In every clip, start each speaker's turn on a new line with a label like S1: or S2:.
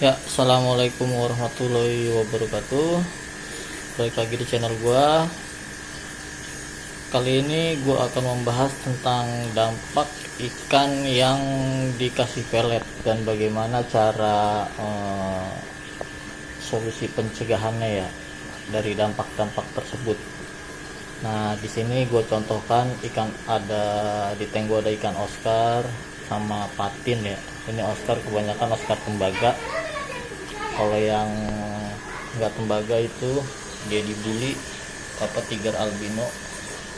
S1: Ya, assalamualaikum warahmatullahi wabarakatuh. Balik lagi di channel gua. Kali ini gua akan membahas tentang dampak ikan yang dikasih pelet dan bagaimana cara solusi pencegahannya ya dari dampak-dampak tersebut. Nah, di sini gue contohkan ikan, ada di tank gua ada ikan Oscar sama patin ya. Ini Oscar, kebanyakan Oscar tembaga. Kalau yang nggak tembaga itu dia dibully tiger albino,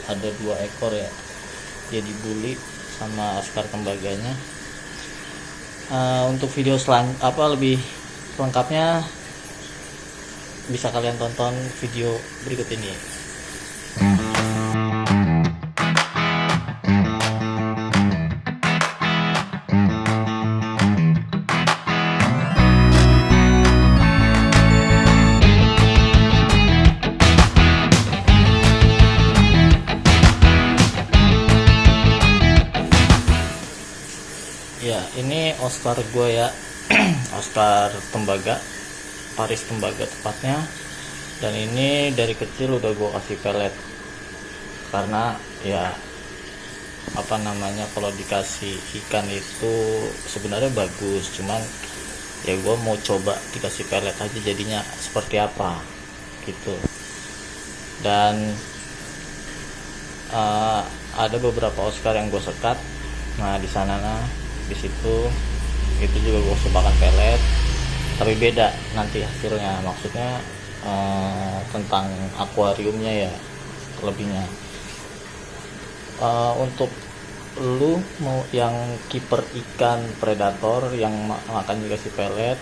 S1: ada 2 ekor ya, dia dibully sama Oscar tembaganya. Untuk video lebih lengkapnya bisa kalian tonton video berikut ini. Ya, ini Oscar gue ya. Oscar tembaga, Paris tembaga tepatnya. Dan ini dari kecil udah gue kasih pelet. Karena ya kalau dikasih ikan itu sebenarnya bagus, cuman ya gue mau coba dikasih pelet aja jadinya seperti apa gitu. Dan ada beberapa Oscar yang gue sekat. Nah, di situ itu juga gue cobakan pelet, tapi beda nanti hasilnya, maksudnya tentang akuariumnya ya lebihnya. Untuk lu mau yang kiper ikan predator yang makan dikasih pelet,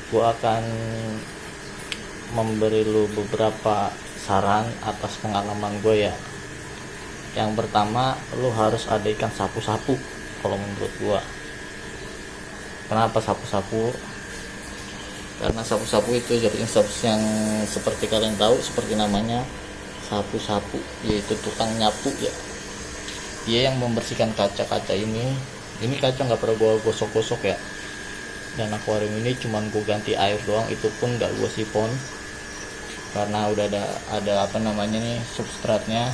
S1: gue akan memberi lu beberapa saran atas pengalaman gue ya. Yang pertama, lu harus ada ikan sapu-sapu kalau menurut gua. Kenapa sapu-sapu? Karena sapu-sapu itu jadi yang seperti kalian tahu, seperti namanya sapu-sapu, yaitu tukang nyapu ya. Dia yang membersihkan kaca-kaca ini. Ini kaca nggak pernah gua gosok-gosok ya. Dan akuarium ini cuman gua ganti air doang, itu pun nggak gua sifon. Karena udah ada substratnya.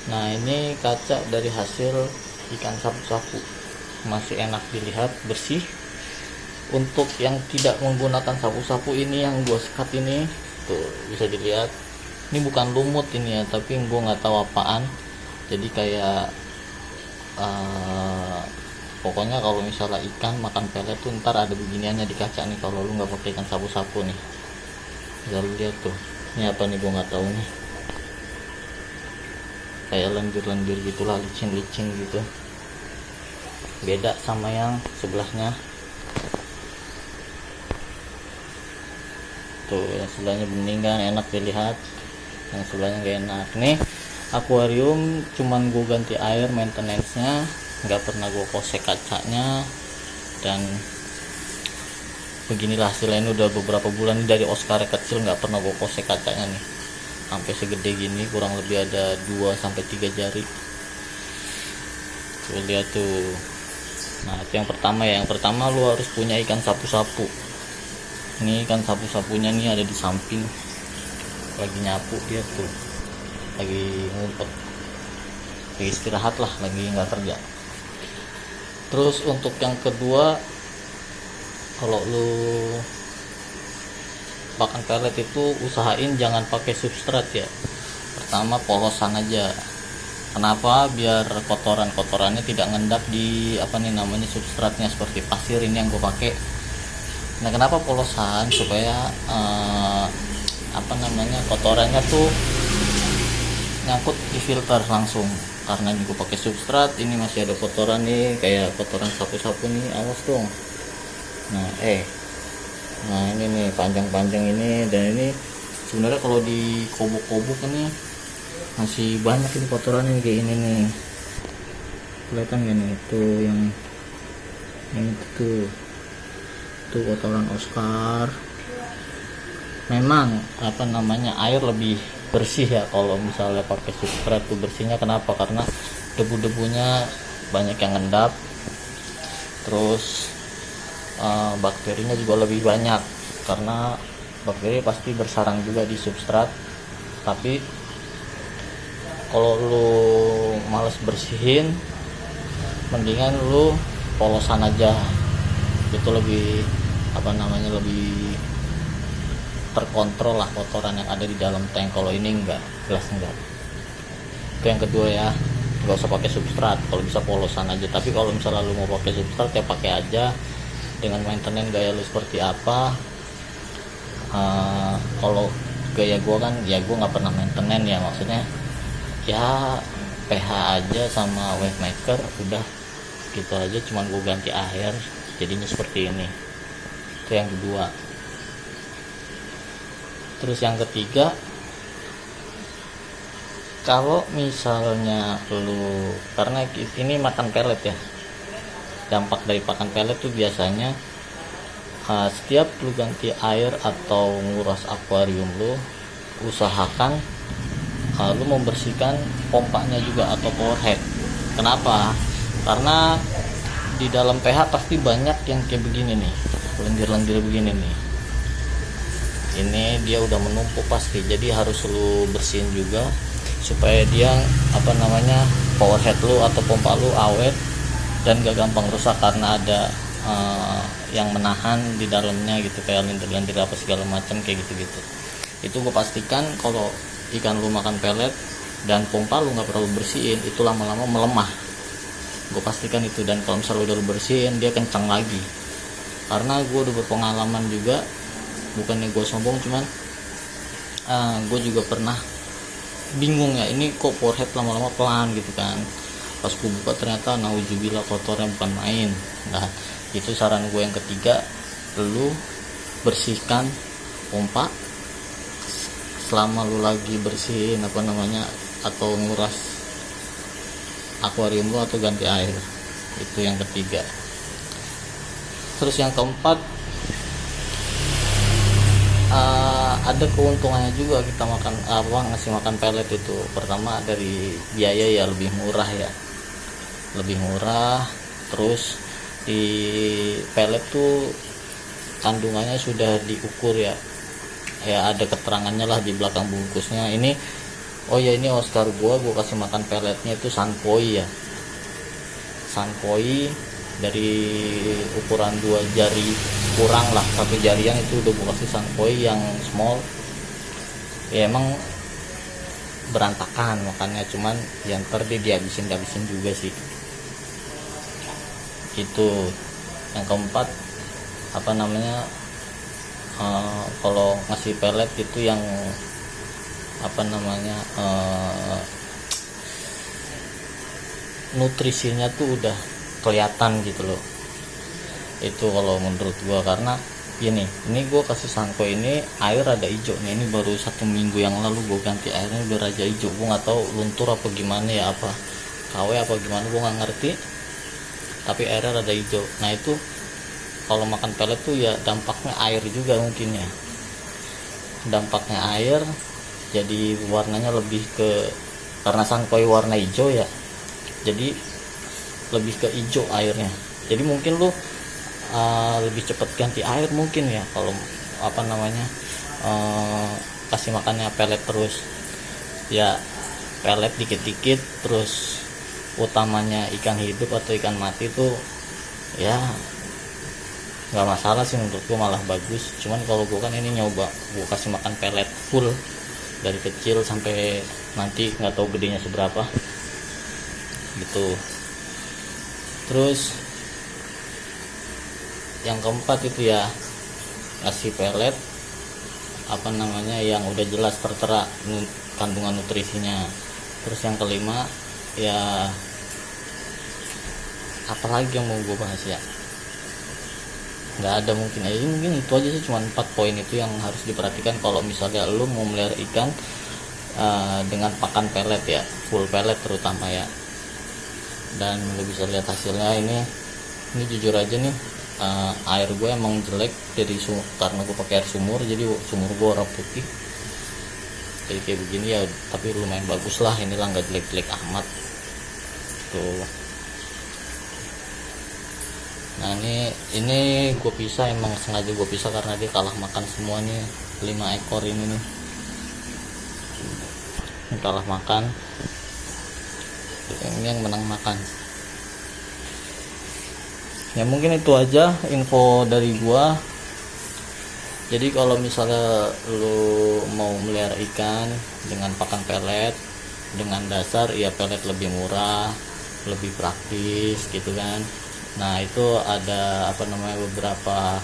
S1: Nah, ini kaca dari hasil ikan sapu-sapu, masih enak dilihat, bersih. Untuk yang tidak menggunakan sapu-sapu ini yang gue sekat ini tuh bisa dilihat, ini bukan lumut ini ya, tapi gue nggak tahu apaan. Jadi kayak pokoknya kalau misalnya ikan makan pelet tuh ntar ada beginiannya di kaca nih kalau lu nggak pakai ikan sapu-sapu nih. Bisa lu lihat tuh, ini apa nih, gue nggak tahu nih, kayak lendir-lendir gitulah, licin-licin gitu. Beda sama yang sebelahnya tuh, yang sebelahnya bening kan enak dilihat, yang sebelahnya gak enak. Nih akuarium cuman gue ganti air, maintenance-nya nggak pernah gue kosek kacanya, dan beginilah hasilnya. Ini udah beberapa bulan dari Oscar kecil nggak pernah gue kosek kacanya nih, sampai segede gini, kurang lebih ada 2-3 jari. Tuh, lihat tuh. Nah, itu yang pertama ya. Yang pertama lu harus punya ikan sapu-sapu. Ini ikan sapu-sapunya nih ada di samping, lagi nyapu dia tuh, lagi ngumpet, lagi istirahat lah, lagi nggak kerja. Terus untuk yang kedua, kalau lu pakan pelet itu usahain jangan pakai substrat ya. Pertama, polosan aja. Kenapa? Biar kotorannya tidak ngendap di substratnya, seperti pasir ini yang gue pakai. Nah, kenapa polosan? Supaya kotorannya tuh nyangkut di filter langsung. Karena ini gue pakai substrat, ini masih ada kotoran nih, kayak kotoran sapu-sapu nih, awas dong. Nah ini nih panjang-panjang ini, dan ini sebenarnya kalau di kobok-kobok ini masih banyak ini kotorannya kayak ini nih, kelihatan gak nih, itu yang itu tuh kotoran Oscar. Memang air lebih bersih ya kalau misalnya pakai substrat tuh, bersihnya kenapa? Karena debu-debunya banyak yang ngendap. terus bakterinya juga lebih banyak, karena bakteri pasti bersarang juga di substrat. Tapi kalau lu males bersihin, mendingan lu polosan aja, itu lebih lebih terkontrol lah kotoran yang ada di dalam tank. Kalau ini enggak, jelas enggak. Itu yang kedua ya, nggak usah pakai substrat, kalau bisa polosan aja. Tapi kalau misalnya lu mau pakai substrat ya pakai aja, dengan maintenance gaya lu seperti apa. Kalau gaya gua kan ya gua nggak pernah maintenance ya, maksudnya ya pH aja sama wave maker udah gitu aja, cuman gua ganti air jadinya seperti ini. Itu yang kedua. Terus yang ketiga, kalau misalnya lu, karena ini makan pelet ya, dampak dari pakan pelet tuh biasanya setiap lu ganti air atau nguras akuarium lu, usahakan lu membersihkan pompanya juga atau power head. Kenapa? Karena di dalam pH pasti banyak yang kayak begini nih, lendir-lendir begini nih. Ini dia udah menumpuk pasti, jadi harus lu bersihin juga supaya dia power head lu atau pompa lu awet dan gak gampang rusak, karena ada yang menahan di dalamnya gitu, kayak lendir-lendir apa segala macam kayak gitu-gitu. Itu gue pastikan kalau ikan lu makan pelet dan pompa lu nggak perlu bersihin, itu lama-lama melemah. Gue pastikan itu. Dan kalau misalnya udah lu bersihin, dia kencang lagi. Karena gue udah berpengalaman juga, bukannya gue sombong, cuman gue juga pernah bingung ya, ini kok power head lama-lama pelan gitu kan. Pas gue buka ternyata nauzubillah kotornya bukan main. Nah itu saran gue yang ketiga, lu bersihkan pompa selama lu lagi bersihin atau nguras akuarium lu atau ganti air. Itu yang ketiga. Terus yang keempat, ada keuntungannya juga kita ngasih makan pelet itu. Pertama dari biaya ya, lebih murah. Terus di pelet tuh kandungannya sudah diukur ya, ada keterangannya lah di belakang bungkusnya. Ini ini Oscar gua kasih makan peletnya itu Sankoi ya, Sankoi dari ukuran 2 jari kurang lah, 1 jarian itu udah gua kasih Sankoi yang small. Ya emang berantakan makannya, cuman yang dihabisin juga sih. Itu yang keempat, kalau ngasih pelet itu yang nutrisinya tuh udah kelihatan gitu loh. Itu kalau menurut gua, karena ini gua kasih Sankoi ini air rada hijau nih, ini baru 1 minggu yang lalu gua ganti airnya udah rada hijau. Gua nggak tahu luntur apa gimana ya, apa KW apa gimana, gua nggak ngerti, tapi airnya rada hijau. Nah itu kalau makan pelet tuh ya dampaknya air juga mungkin ya, dampaknya air, jadi warnanya lebih ke, karena Sankoi warna hijau ya, jadi lebih ke hijau airnya. Jadi mungkin lu lebih cepat ganti air mungkin ya kalau kasih makannya pelet terus ya, pelet dikit-dikit. Terus utamanya ikan hidup atau ikan mati tuh ya nggak masalah sih menurut gua, malah bagus. Cuman kalau gua kan ini nyoba gua kasih makan pelet full dari kecil sampai nanti nggak tahu gedenya seberapa gitu. Terus yang keempat itu ya kasih pelet yang udah jelas tertera kandungan nutrisinya. Terus yang kelima ya, apalagi yang mau gue bahas ya, nggak ada mungkin itu aja sih. Cuma 4 poin itu yang harus diperhatikan kalau misalnya lu mau melihara ikan dengan pakan pelet ya, full pelet terutama ya. Dan lu bisa lihat hasilnya. Ini jujur aja nih, air gue emang jelek karena gue pakai air sumur, jadi sumur gue warna putih jadi kayak begini ya, tapi lumayan bagus lah. Inilah nggak jelek-jelek amat tuh. Nah ini gue pisah, emang sengaja gue pisah karena dia kalah makan semua nih. 5 ekor ini nih, ini kalah makan, ini yang menang makan. Ya mungkin itu aja info dari gua. Jadi kalau misalnya lu mau melihara ikan dengan pakan pelet, dengan dasar ya pelet lebih murah, lebih praktis gitu kan. Nah itu ada beberapa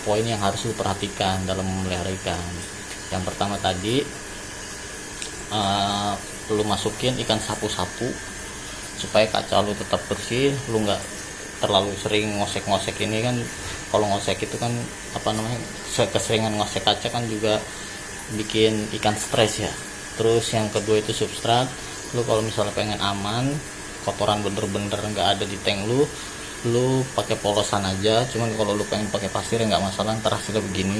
S1: poin yang harus lu perhatikan dalam memelihara ikan. Yang pertama tadi, lu masukin ikan sapu-sapu supaya kaca lu tetap bersih. Lu nggak terlalu sering ngosek-ngosek ini kan. Kalau ngosek itu kan keseringan ngosek kaca kan juga bikin ikan stres ya. Terus yang kedua itu substrat. Lu kalau misalnya pengen aman, kotoran bener-bener nggak ada di tank lu pakai polosan aja. Cuman kalau lu pengen pakai pasir ya nggak masalah, ntar hasilnya begini,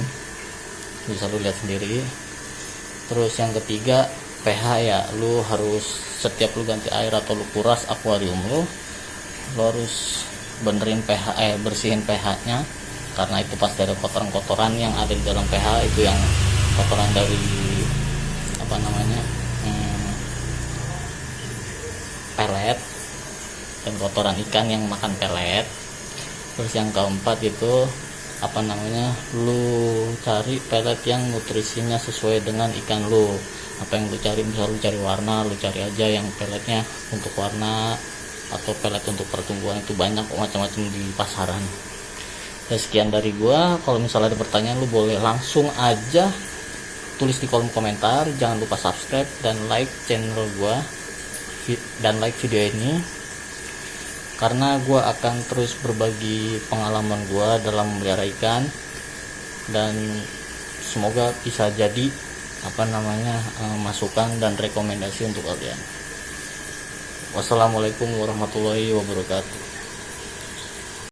S1: bisa lu lihat sendiri. Terus yang ketiga pH ya, lu harus setiap lu ganti air atau lu kuras akuarium lu harus benerin pH, bersihin pH nya, karena itu pasti ada kotoran-kotoran yang ada di dalam pH itu, yang kotoran dari pelet dan kotoran ikan yang makan pelet. Terus yang keempat itu lu cari pelet yang nutrisinya sesuai dengan ikan lu. Apa yang lu cari, misal lu cari warna, lu cari aja yang peletnya untuk warna atau pelet untuk pertumbuhan. Itu banyak macam-macam di pasaran. Dan sekian dari gua. Kalau misalnya ada pertanyaan, lu boleh langsung aja tulis di kolom komentar. Jangan lupa subscribe dan like channel gua dan like video ini, karena gue akan terus berbagi pengalaman gue dalam memelihara ikan, dan semoga bisa jadi masukan dan rekomendasi untuk kalian. Wassalamualaikum warahmatullahi wabarakatuh.